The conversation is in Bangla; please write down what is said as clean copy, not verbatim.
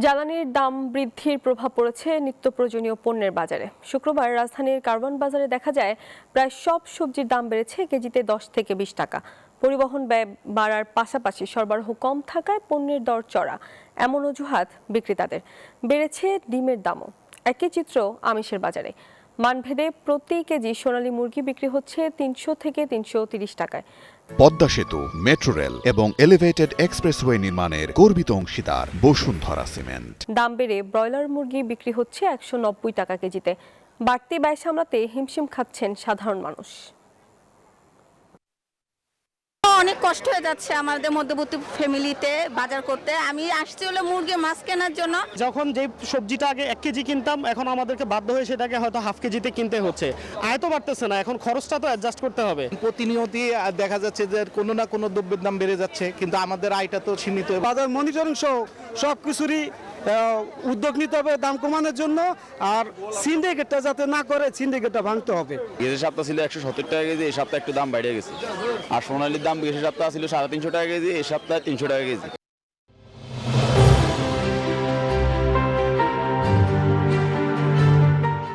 জ্বালানির দাম বৃদ্ধির প্রভাব পড়েছে নিত্য প্রয়োজনীয় পণ্যের বাজারে। শুক্রবার রাজধানীর কারওয়ান বাজারে দেখা যায় প্রায় সব সবজির দাম বেড়েছে কেজিতে 10 থেকে 20 টাকা। পরিবহন ব্যয় বাড়ার পাশাপাশি সরবরাহ কম থাকায় পণ্যের দর চড়া, এমন অজুহাত বিক্রেতাদের। বেড়েছে ডিমের দামও। একই চিত্র আমিষের বাজারে। মানভেদে প্রতি কেজি সোনালী মুরগি বিক্রি হচ্ছে 300 থেকে 330 টাকায়। পদ্মা সেতু, মেট্রো রেল এবং এলিভেটেড এক্সপ্রেসওয়ে নির্মাণের গর্বিত অংশীদার বসুন্ধরা সিমেন্ট। দাম বেড়ে ব্রয়লার মুরগি বিক্রি হচ্ছে 190 টাকা কেজিতে। বাড়তি ব্যয় সামলাতে হিমশিম খাচ্ছেন সাধারণ মানুষ। অনেক কষ্ট হয়ে যাচ্ছে আমাদের মধ্যবিত্ত ফ্যামিলিতে বাজার করতে। আমি আসছি হলো মুরগি মাছ কেনার জন্য। যখন যে সবজিটা আগে 1 কেজি কিনতাম, এখন আমাদেরকে বাধ্য হয়ে সেটাকে হয়তো হাফ কেজিতে কিনতে হচ্ছে। আয় তো বাড়তেছে না, এখন খরচটা তো অ্যাডজাস্ট করতে হবে। প্রতিনিয়তই দেখা যাচ্ছে যে কোনো না কোনো দ্রব্যের দাম বেড়ে যাচ্ছে, কিন্তু আমাদের আয়টা তো সীমিত। বাজার মনিটরিং সহ সব কিছুরই উদ্যোগ নিতে হবে দাম কমানোর জন্য, আর সিন্ডিকেটটা যাতে না করে, সিন্ডিকেটটা ভাঙতে হবে। গেছে সপ্তাহ ছিল 170 টাকা কেজি, এই সপ্তাহে একটু দাম বেড়ে গেছে। আর সোনালির দাম গেছে সপ্তাহ ছিল 350 টাকা কেজি, এই সপ্তাহে 300 টাকা কেজি।